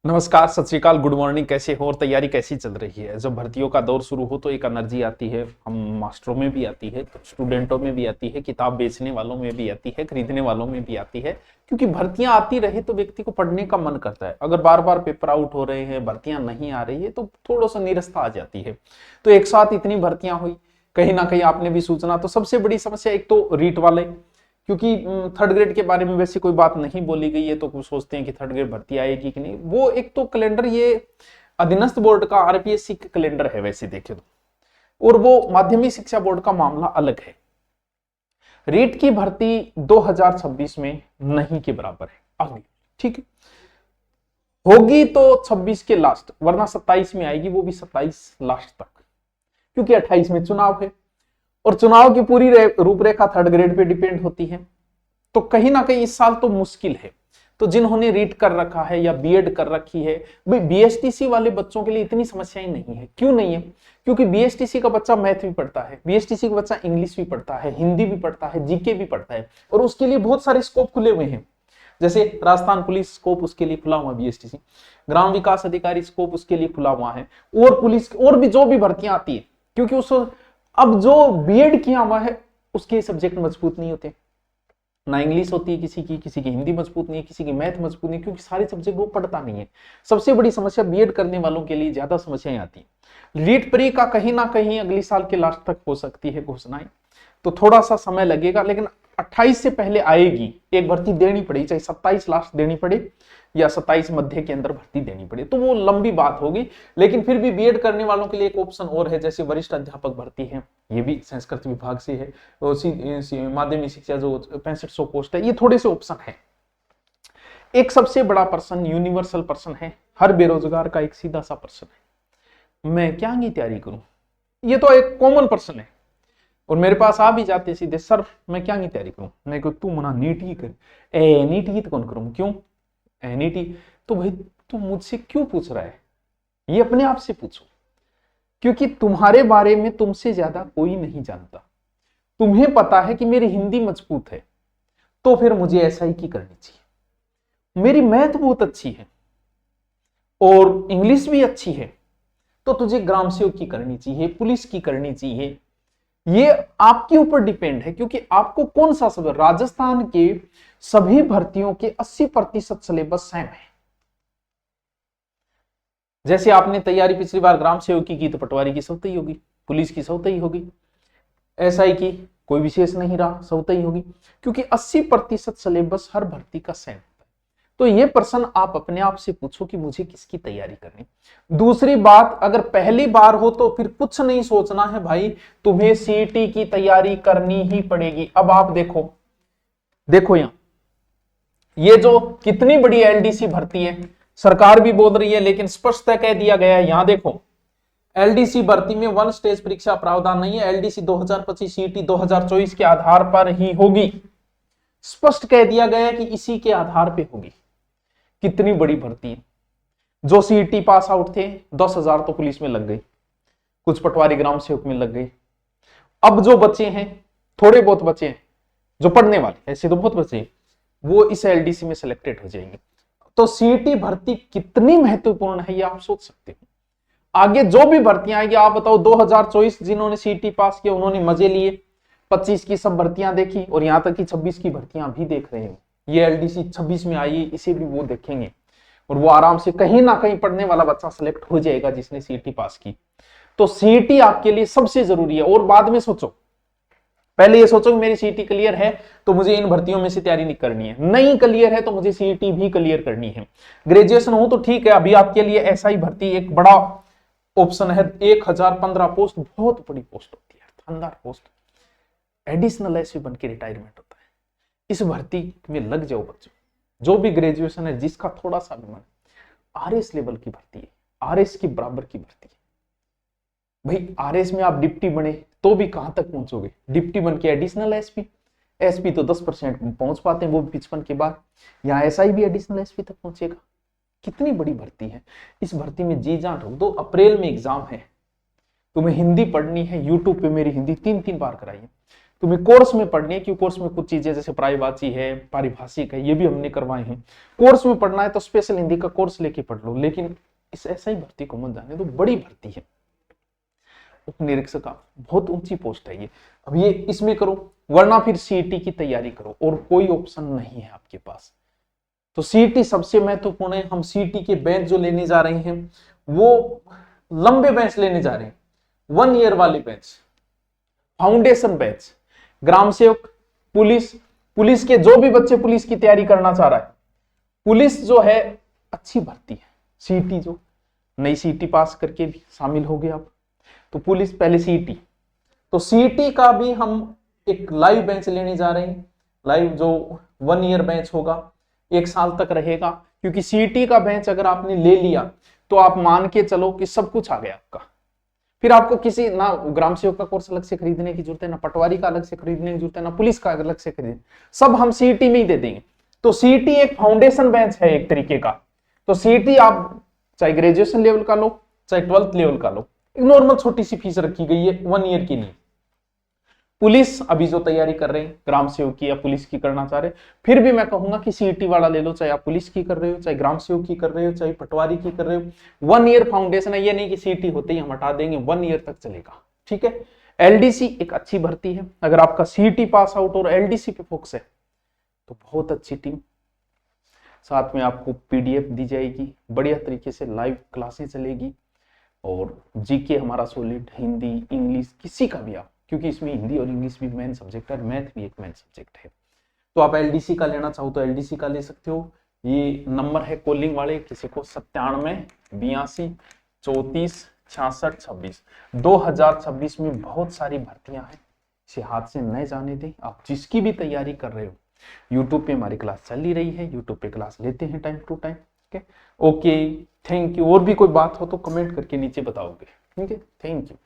नमस्कार, सत श्री अकाल, गुड मॉर्निंग। कैसे हो और तैयारी कैसी चल रही है? जब भर्तियों का दौर शुरू हो तो एक एनर्जी आती है, हम मास्टरों में भी आती है, तो स्टूडेंटों में भी आती है, किताब बेचने वालों में भी आती है, खरीदने वालों में भी आती है। क्योंकि भर्तियां आती रहे तो व्यक्ति को पढ़ने का मन करता है। अगर बार बार पेपर आउट हो रहे हैं, भर्तियां नहीं आ रही है तो थोड़ा सा निरस्ता आ जाती है। तो एक साथ इतनी भर्तियां हुई, कहीं ना कहीं आपने भी सूचना। तो सबसे बड़ी समस्या एक तो रीट वाले, क्योंकि थर्ड ग्रेड के बारे में वैसे कोई बात नहीं बोली गई है, तो कुछ सोचते हैं कि थर्ड ग्रेड भर्ती आएगी कि नहीं। वो एक तो कैलेंडर, ये अधीनस्थ बोर्ड का आरपीएससी का कैलेंडर है वैसे देखे तो, और वो माध्यमिक शिक्षा बोर्ड का मामला अलग है। रीट की भर्ती 2026 में नहीं के बराबर है आगे, ठीक है। होगी तो 26 के लास्ट, वरना 27 में आएगी, वो भी 27 लास्ट तक, क्योंकि 28 में चुनाव है और चुनाव की पूरी रूपरेखा थर्ड ग्रेड पे डिपेंड होती है। तो कहीं ना कहीं इस साल तो मुश्किल है। तो जिन्होंने रीट कर रखा है या बीएड कर रखी है, भाई बीएसटीसी वाले बच्चों के लिए इतनी समस्याएं नहीं है। क्यों नहीं है? क्योंकि बीएसटीसी का बच्चा मैथ भी पढ़ता है, बीएसटीसी का बच्चा इंग्लिश भी पढ़ता है, हिंदी भी पढ़ता है, जीके भी पढ़ता है, और उसके लिए बहुत सारे स्कोप खुले हुए हैं। जैसे राजस्थान पुलिस स्कोप उसके लिए खुला हुआ है, बीएसटीसी ग्राम विकास अधिकारी स्कोप उसके लिए खुला हुआ है, और पुलिस और भी जो भी भर्तियां आती है, क्योंकि उस अब जो बीएड किया हुआ है उसके सब्जेक्ट मजबूत नहीं होते, ना इंग्लिश होती है किसी की हिंदी मजबूत नहीं है, किसी की मैथ मजबूत नहीं है, क्योंकि सारे सब्जेक्ट वो पढ़ता नहीं है। सबसे बड़ी समस्या बीएड करने वालों के लिए ज्यादा समस्याएं आती है। रीट प्री का कहीं ना कहीं अगली साल के लास्ट तक हो सकती है घोषणाएं, तो थोड़ा सा समय लगेगा, लेकिन 28 से पहले आएगी। एक भर्ती देनी पड़ेगी, चाहे 27 लास्ट देनी पड़े या 27 मध्य के अंदर भर्ती देनी पड़े, तो वो लंबी बात होगी। लेकिन फिर भी बीएड करने वालों के लिए एक ऑप्शन और है, जैसे वरिष्ठ अध्यापक भर्ती है, ये भी संस्कृत विभाग से है। माध्यमिक शिक्षा जो 6500 पोस्ट है, ये थोड़े से ऑप्शन है। एक सबसे बड़ा प्रश्न, यूनिवर्सल प्रश्न है, हर बेरोजगार का एक सीधा सा प्रश्न है, मैं क्या की तैयारी करूं? ये तो एक कॉमन प्रश्न है, और मेरे पास आ भी जाते सीधे, सर मैं क्या की तैयारी करूं? मैं कहूं तू मना नीट ही कर। नीट ही तो कौन करूं? क्यों नीट ही? तो भाई तू मुझसे क्यों पूछ रहा है? ये अपने आप से पूछो, क्योंकि तुम्हारे बारे में तुमसे ज्यादा कोई नहीं जानता। तुम्हें पता है कि मेरी हिंदी मजबूत है, तो फिर मुझे एसआई की करनी चाहिए। मेरी मैथ बहुत अच्छी है और इंग्लिश भी अच्छी है, तो तुझे ग्राम सेवक की करनी चाहिए, पुलिस की करनी चाहिए। ये आपके ऊपर डिपेंड है, क्योंकि आपको कौन सा सब, राजस्थान के सभी भर्तियों के 80% सिलेबस सेम है। जैसे आपने तैयारी पिछली बार ग्राम सेवक की तो पटवारी की स्वतः ही होगी, पुलिस की स्वतः ही होगी, एसआई की कोई विशेष नहीं रहा, स्वतः ही होगी, क्योंकि 80% सिलेबस हर भर्ती का सेम। तो ये प्रश्न आप अपने आप से पूछो कि मुझे किसकी तैयारी करनी। दूसरी बात, अगर पहली बार हो तो फिर कुछ नहीं सोचना है भाई, तुम्हें सीईटी की तैयारी करनी ही पड़ेगी। अब आप देखो यहां ये जो कितनी बड़ी एलडीसी भर्ती है, सरकार भी बोल रही है, लेकिन स्पष्ट कह दिया गया है। यहां देखो, एलडीसी भर्ती में वन स्टेज परीक्षा प्रावधान नहीं है। एलडीसी 2025 सीईटी 2024 के आधार पर ही होगी। स्पष्ट कह दिया गया है कि इसी के आधार पे होगी। कितनी बड़ी भर्ती है। जो सीईटी पास आउट थे 10,000 तो पुलिस में लग गई, कुछ पटवारी ग्राम सेवक में लग गई। अब जो बच्चे हैं, थोड़े बहुत बच्चे हैं जो पढ़ने वाले, ऐसे तो बहुत बच्चे हैं, वो इस एलडीसी में सिलेक्टेड हो जाएंगे। तो सीईटी भर्ती कितनी महत्वपूर्ण है ये आप सोच सकते हो। आगे जो भी भर्तियां आएगी, आप बताओ 2024 जिन्होंने सीईटी पास किया उन्होंने मजे लिए, 25 की सब भर्तियां देखी, और यहां तक कि 26 की भर्तियां भी देख रहे हैं। ये एलडीसी 26 में आई, इसे भी वो देखेंगे, और वो आराम से कहीं ना कहीं पढ़ने वाला बच्चा सिलेक्ट हो जाएगा जिसने सीईटी पास की। तो सीईटी आपके लिए सबसे जरूरी है। और बाद में सोचो, पहले ये सोचो कि मेरी सीईटी क्लियर है तो मुझे इन भर्तियों में से तैयारी नहीं करनी है, नहीं क्लियर है तो मुझे सीईटी भी क्लियर करनी है। ग्रेजुएशन हो तो ठीक है, अभी आपके लिए एसआई भर्ती एक बड़ा ऑप्शन है। 1015 पोस्ट बहुत बड़ी पोस्ट होती है, शानदार पोस्ट। एडिशनल एसपी बन के रिटायरमेंट होता है। इस भर्ती में लग जाओ बच्चों, जो भी ग्रेजुएशन है, जिसका थोड़ा सा भी मन, आरएस लेवल की भर्ती है, आरएस की बराबर की भर्ती है। भाई आरएस में आप डिप्टी बने तो भी कहां तक पहुंचोगे? डिप्टी बन के एडिशनल एसपी, एसपी तो 10% पहुंच पाते हैं, वो भी 55 के बाद। यहाँ एसआई भी एडिशनल एसपी तक पहुंचेगा। कितनी बड़ी भर्ती है। इस भर्ती में जी जान ठोक दो। अप्रैल में एग्जाम है, तुम्हें हिंदी पढ़नी है, यूट्यूब पे मेरी हिंदी 3-3 बार कराई है। तुम्हें कोर्स में पढ़नी है, क्योंकि कोर्स में कुछ चीजें जैसे प्रायवाची है, पारिभाषिक है, ये भी हमने करवाए हैं। कोर्स में पढ़ना है तो स्पेशल हिंदी का कोर्स लेके पढ़ लो, लेकिन इस ऐसा ही भर्ती को मत जाने तो, बड़ी भर्ती है। उप निरीक्षक का बहुत ऊंची पोस्ट है ये। अब ये इसमें करो, वरना फिर सीईटी की तैयारी करो, और कोई ऑप्शन नहीं है आपके पास। तो सीईटी सबसे महत्वपूर्ण है। हम सीईटी के बैच जो लेने जा रहे हैं वो लंबे बैच लेने जा रहे हैं, 1 ईयर वाले बैच, फाउंडेशन बैच। ग्राम सेवक, पुलिस, पुलिस के जो भी बच्चे पुलिस की तैयारी करना चाह रहा है, पुलिस जो है अच्छी भर्ती है। सीईटी जो नई सीईटी पास करके भी शामिल हो गए आप, तो पुलिस पहले सीईटी, तो सीईटी का भी हम एक लाइव बेंच लेने जा रहे हैं। लाइव जो 1 ईयर बेंच होगा, 1 साल तक रहेगा, क्योंकि सीईटी का बेंच अगर आपने ले लिया तो आप मान के चलो कि सब कुछ आ गया आपका। फिर आपको किसी ना ग्राम सेवक का कोर्स अलग से खरीदने की जरूरत है, ना पटवारी का अलग से खरीदने की जरूरत है, ना पुलिस का अलग से खरीदने, सब हम सीईटी में ही दे देंगे। तो सीईटी एक फाउंडेशन बेंच है एक तरीके का। तो सीईटी आप चाहे ग्रेजुएशन लेवल का लो, चाहे 12th लेवल का लो, एक नॉर्मल छोटी सी फीस रखी गई है 1 ईयर के लिए। पुलिस अभी जो तैयारी कर रहे हैं, ग्राम सेवक की या पुलिस की करना चाह रहे हैं, फिर भी मैं कहूंगा कि सीईटी वाला ले लो, चाहे आप पुलिस की कर रहे हो, चाहे ग्राम सेवक की कर रहे हो, चाहे पटवारी की कर रहे हो। 1 ईयर फाउंडेशन है, ये नहीं कि सीईटी होते ही हम हटा देंगे, 1 ईयर तक चलेगा। ठीक है। एलडीसी एक अच्छी भर्ती है। अगर आपका सीईटी पास आउट और एलडीसी पे फोकस है तो बहुत अच्छी टीम। साथ में आपको पीडीएफ दी जाएगी, बढ़िया तरीके से लाइव क्लासें चलेगी, और जीके हमारा सॉलिड, हिंदी, इंग्लिश, किसी का भी आप, क्योंकि इसमें हिंदी और इंग्लिश भी मेन सब्जेक्ट है, मैथ भी एक मेन सब्जेक्ट है। तो आप एलडीसी का लेना चाहो तो एलडीसी का ले सकते हो। ये नंबर है कॉलिंग वाले, किसी को 97 82 34 66 26। 2026 में बहुत सारी भर्तियां हैं, इसे हाथ से न जाने दें। आप जिसकी भी तैयारी कर रहे हो, यूट्यूब पे हमारी क्लास चल ही रही है, यूट्यूब पे क्लास लेते हैं time to time. Okay, thank you. और भी कोई बात हो तो कमेंट करके नीचे बताओगे। ठीक है, थैंक यू।